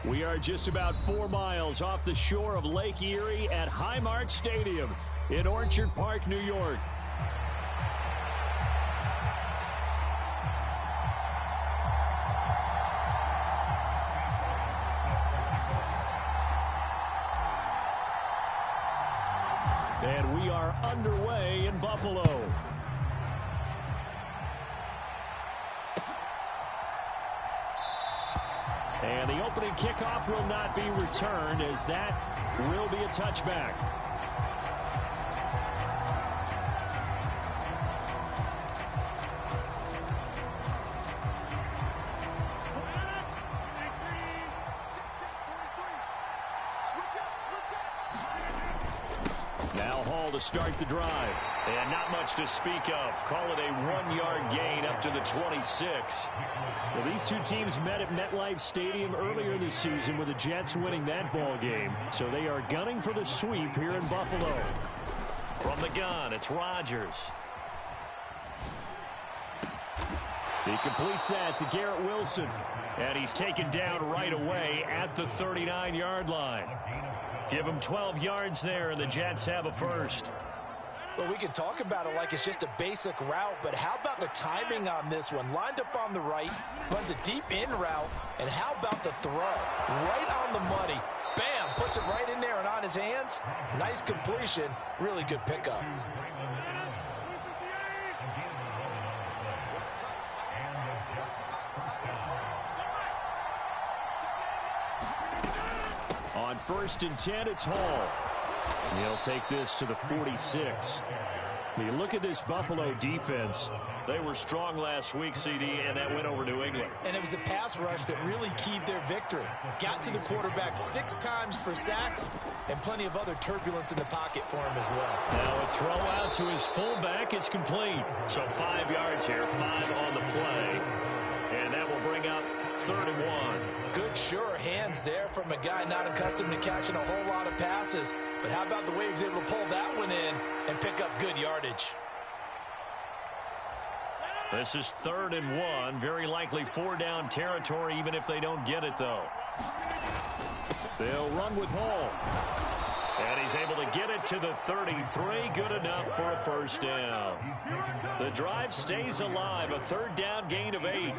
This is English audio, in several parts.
We are just about 4 miles off the shore of Lake Erie at Highmark Stadium in Orchard Park, New York. And we are underway in Buffalo. And the opening kickoff will not be returned, as that will be a touchback. Now Hall to start the drive. And not much to speak of. Call it a 1-yard gain up to the 26. Well, these two teams met at MetLife Stadium earlier this season with the Jets winning that ball game. So they are gunning for the sweep here in Buffalo. From the gun, it's Rodgers. He completes that to Garrett Wilson. And he's taken down right away at the 39-yard line. Give him 12 yards there, and the Jets have a first. Well, we can talk about it like it's just a basic route, but how about the timing on this one? Lined up on the right, runs a deep in route, and how about the throw? Right on the money. Bam, puts it right in there and on his hands. Nice completion, really good pickup. On 1st and 10, it's Hall. He'll take this to the 46. When you look at this Buffalo defense, they were strong last week, CD, and that went over New England. And it was the pass rush that really keyed their victory. Got to the quarterback 6 times for sacks and plenty of other turbulence in the pocket for him as well. Now a throw out to his fullback is complete. So 5 yards here, 5 on the play. And that will bring up 3rd and 1. Good, sure hands there from a guy not accustomed to catching a whole lot of passes. But how about the way he was able to pull that one in and pick up good yardage? This is 3rd and 1. Very likely 4-down territory, even if they don't get it, though. They'll run with Hall. And he's able to get it to the 33. Good enough for a first down. The drive stays alive. A 3rd down gain of 8.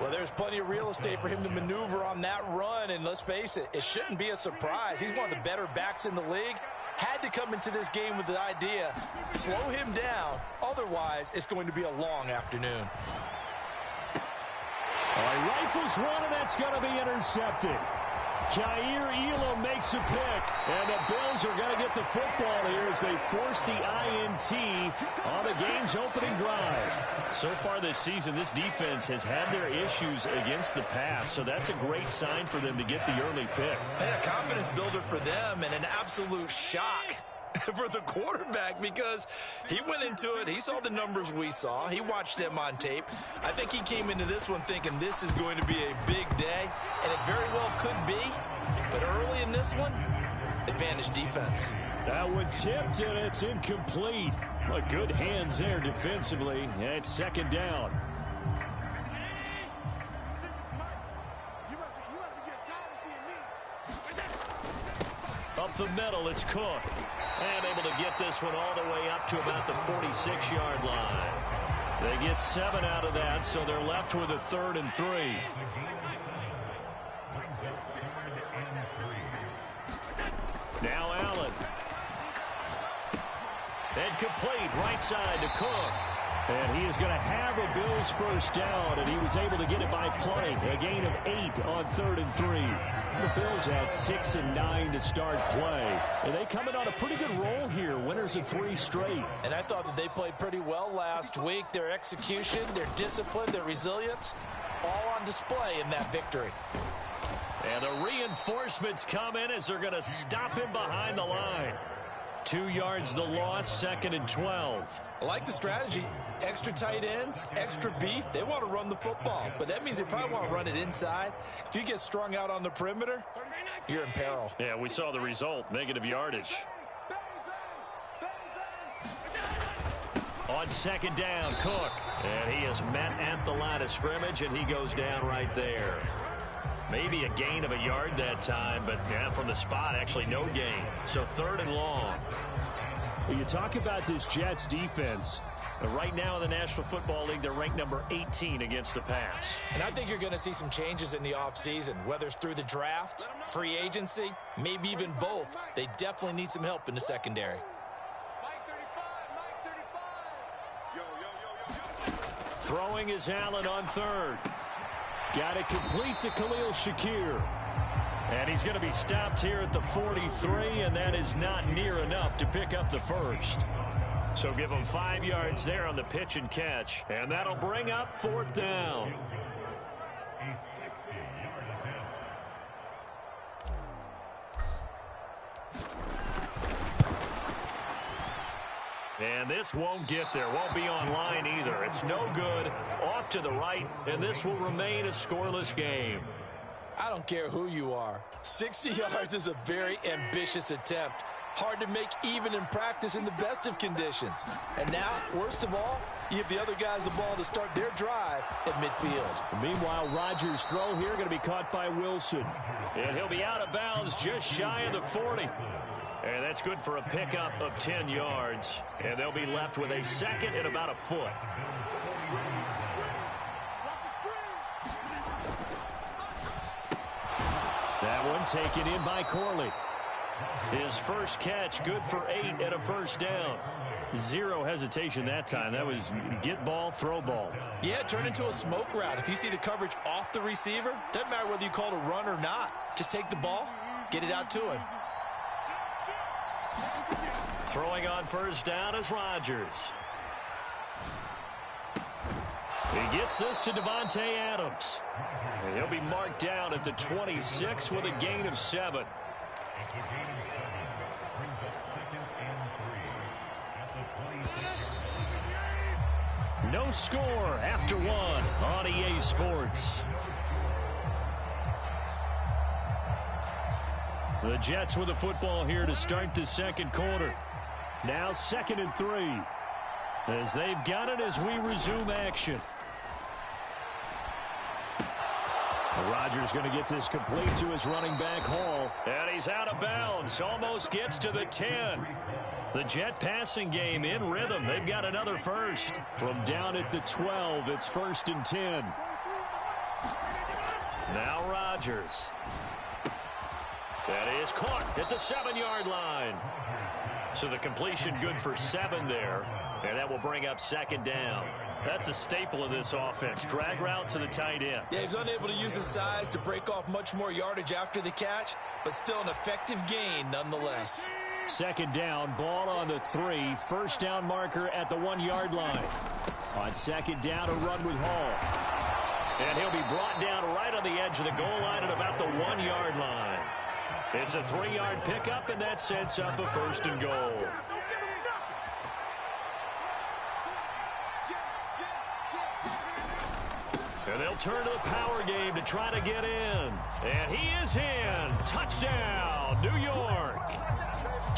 Well, there's plenty of real estate for him to maneuver on that run, and let's face it, it shouldn't be a surprise. He's one of the better backs in the league. Had to come into this game with the idea, slow him down, otherwise it's going to be a long afternoon. All right, rifles one, and that's going to be intercepted. Kaiir Elam makes a pick, and the Bills are going to get the football here as they force the INT on the game's opening drive. So far this season, this defense has had their issues against the pass, so that's a great sign for them to get the early pick. And a confidence builder for them and an absolute shock for the quarterback, because he went into it, he saw the numbers we saw, he watched them on tape. I think he came into this one thinking this is going to be a big day, and it very well could be, but early in this one, advantage defense. That one tipped, and it's incomplete. But good hands there defensively, and it's 2nd down. Up the middle, it's Cook. And able to get this one all the way up to about the 46-yard line. They get 7 out of that, so they're left with a 3rd and 3. Now Allen. And complete, right side to Cook. And he is going to have a Bills first down, and he was able to get it by plenty. A gain of 8 on 3rd and 3. The Bills had 6 and 9 to start play. And they come in on a pretty good roll here. Winners of 3 straight. And I thought that they played pretty well last week. Their execution, their discipline, their resilience, all on display in that victory. And the reinforcements come in as they're going to stop him behind the line. 2 yards the loss, 2nd and 12. I like the strategy. Extra tight ends, extra beef. They want to run the football, but that means they probably want to run it inside. If you get strung out on the perimeter, you're in peril. Yeah, we saw the result, negative yardage. On 2nd down, Cook. And he is met at the line of scrimmage, and he goes down right there. Maybe a gain of a yard that time, but yeah, from the spot, actually no gain. So 3rd and long. Well, you talk about this Jets defense. Right now in the National Football League, they're ranked number 18 against the pass. And I think you're going to see some changes in the offseason, whether it's through the draft, free agency, maybe even both. They definitely need some help in the secondary. Throwing is Allen on 3rd. Got it complete to Khalil Shakir. And he's going to be stopped here at the 43, and that is not near enough to pick up the first. So give him 5 yards there on the pitch and catch. And that'll bring up 4th down. And this won't get there. Won't be on line either. It's no good. Off to the right. And this will remain a scoreless game. I don't care who you are. 60 yards is a very ambitious attempt. Hard to make even in practice in the best of conditions. And now, worst of all, you give the other guys the ball to start their drive at midfield. Meanwhile, Rodgers' throw here going to be caught by Wilson. And he'll be out of bounds just shy of the 40. And that's good for a pickup of 10 yards. And they'll be left with a 2nd and about a foot. That one taken in by Corley. His first catch, good for 8 and a first down. Zero hesitation that time. That was get ball, throw ball. Yeah, turn into a smoke route. If you see the coverage off the receiver, doesn't matter whether you call it a run or not. Just take the ball, get it out to him. Throwing on first down is Rodgers. He gets this to Devontae Adams. And he'll be marked down at the 26 with a gain of 7. No score after 1 on EA Sports. The Jets with the football here to start the 2nd quarter. Now 2nd and 3. As they've got it as we resume action. Rodgers going to get this complete to his running back Hall. And he's out of bounds. Almost gets to the 10. The Jet passing game in rhythm. They've got another first. From down at the 12, it's 1st and 10. Now Rodgers. That is caught at the 7-yard line. So the completion good for 7 there. And that will bring up 2nd down. That's a staple of this offense. Drag route to the tight end. Yeah, he's unable to use his size to break off much more yardage after the catch, but still an effective gain nonetheless. 2nd down, ball on the 3. First down marker at the 1-yard line. On 2nd down, a run with Hall. And he'll be brought down right on the edge of the goal line at about the 1-yard line. It's a 3-yard pickup, and that sets up a 1st and goal. And they'll turn to the power game to try to get in. And he is in. Touchdown, New York.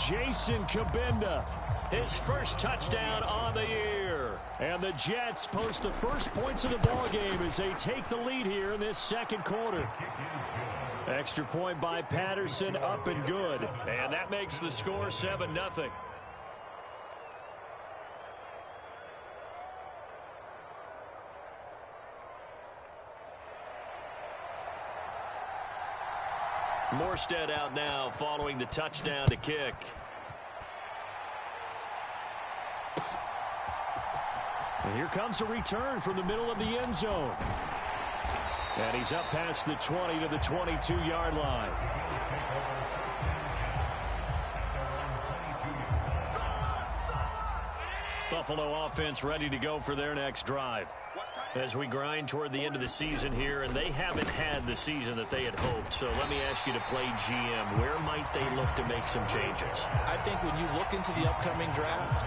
Jason Kabinda, his first touchdown on the year. And the Jets post the first points of the ball game as they take the lead here in this 2nd quarter. Extra point by Patterson, up and good. And that makes the score 7-0. Morstead out now following the touchdown to kick. And here comes a return from the middle of the end zone. And he's up past the 20 to the 22-yard line. Buffalo offense ready to go for their next drive. As we grind toward the end of the season here, and they haven't had the season that they had hoped. So let me ask you to play GM. Where might they look to make some changes? I think when you look into the upcoming draft,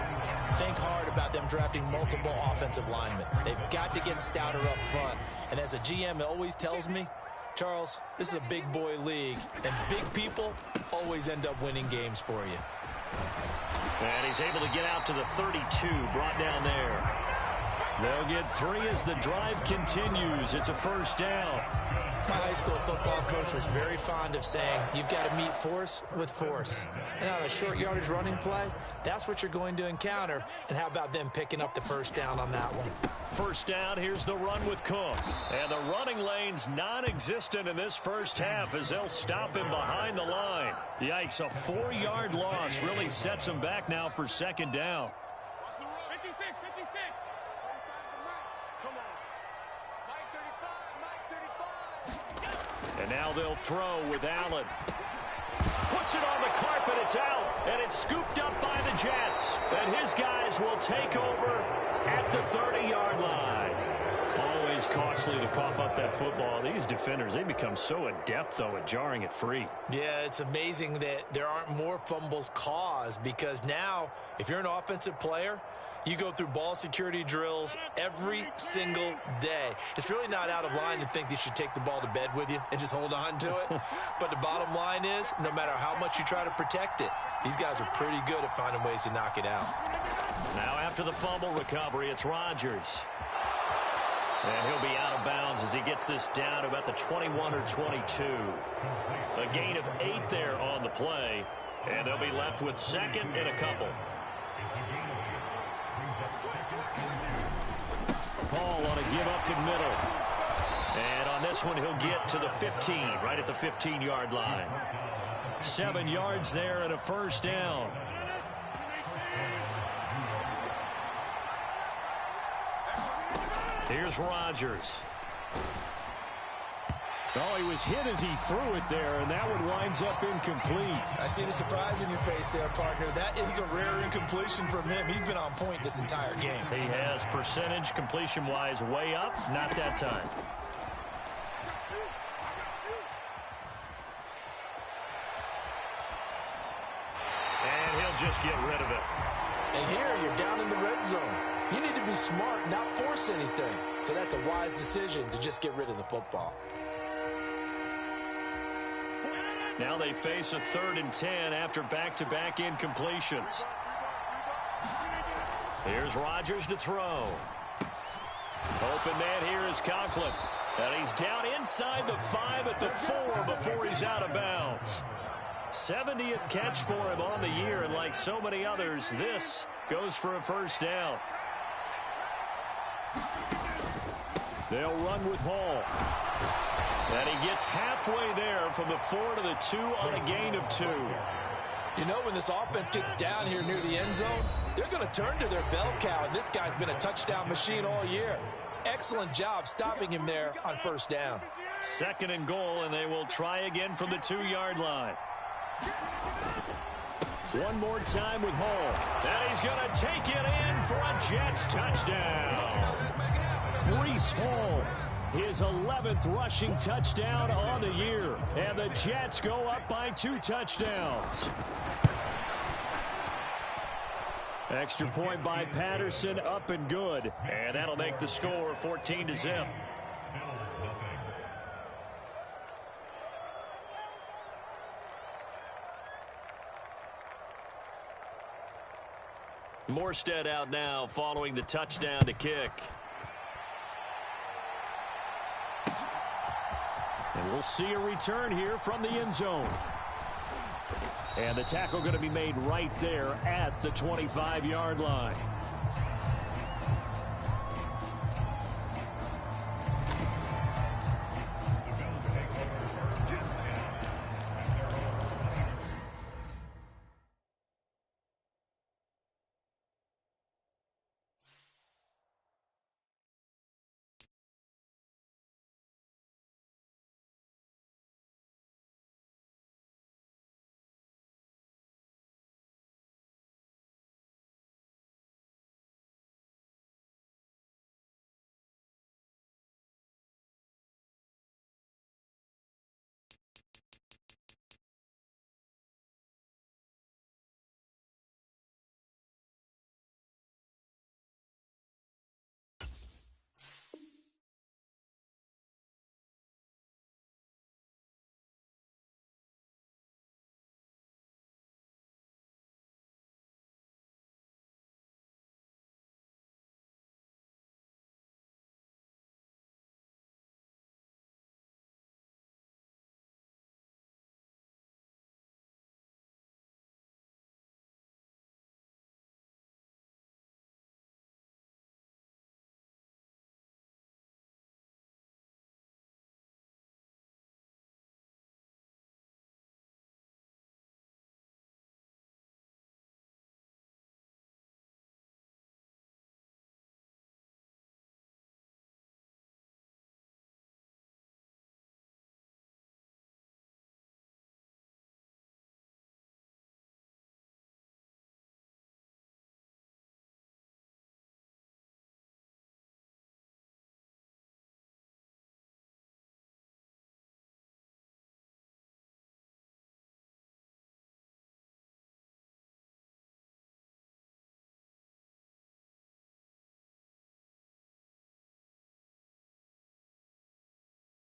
think hard about them drafting multiple offensive linemen. They've got to get stouter up front. And as a GM, it always tells me, Charles, this is a big boy league, and big people always end up winning games for you. And he's able to get out to the 32, brought down there. They'll get 3 as the drive continues. It's a first down. My high school football coach was very fond of saying, you've got to meet force with force. And on a short yardage running play, that's what you're going to encounter. And how about them picking up the first down on that one? First down, here's the run with Cook. And the running lane's non-existent in this first half as they'll stop him behind the line. Yikes, a 4-yard loss really sets him back now for second down. 56. Come on. Mike 35. And now they'll throw with Allen. Puts it on the carpet, it's out, and it's scooped up by the Jets. And his guys will take over at the 30-yard line. Always costly to cough up that football. These defenders, they become so adept, though, at jarring it free. Yeah, it's amazing that there aren't more fumbles caused, because now, if you're an offensive player, you go through ball security drills every single day. It's really not out of line to think that you should take the ball to bed with you and just hold on to it. But the bottom line is, no matter how much you try to protect it, these guys are pretty good at finding ways to knock it out. Now after the fumble recovery, it's Rodgers. And he'll be out of bounds as he gets this down to about the 21 or 22. A gain of 8 there on the play. And they'll be left with second and a couple. Paul on a give up the middle. And on this one, he'll get to the 15, right at the 15-yard line. 7 yards there and a first down. Here's Rodgers. Oh, he was hit as he threw it there, and that one winds up incomplete. I see the surprise in your face there, partner. That is a rare incompletion from him. He's been on point this entire game. He has percentage completion-wise way up, not that time. And he'll just get rid of it. And here, you're down in the red zone. You need to be smart, not force anything. So that's a wise decision to just get rid of the football. Now they face a 3rd and 10 after back-to-back incompletions. Here's Rodgers to throw. Open man here is Conklin. And he's down inside the 5 at the 4 before he's out of bounds. 70th catch for him on the year, and like so many others, this goes for a first down. They'll run with Hall. And he gets halfway there from the 4 to the 2 on a gain of 2. You know, when this offense gets down here near the end zone, they're going to turn to their bell cow, and this guy's been a touchdown machine all year. Excellent job stopping him there on first down. 2nd and goal, and they will try again from the 2-yard line. One more time with Hall. And he's going to take it in for a Jets touchdown. Breece Hall, his 11th rushing touchdown on the year. And the Jets go up by 2 touchdowns. Extra point by Patterson, up and good. And that'll make the score 14-0. Morstead out now following the touchdown to kick. And we'll see a return here from the end zone. And the tackle going to be made right there at the 25-yard line.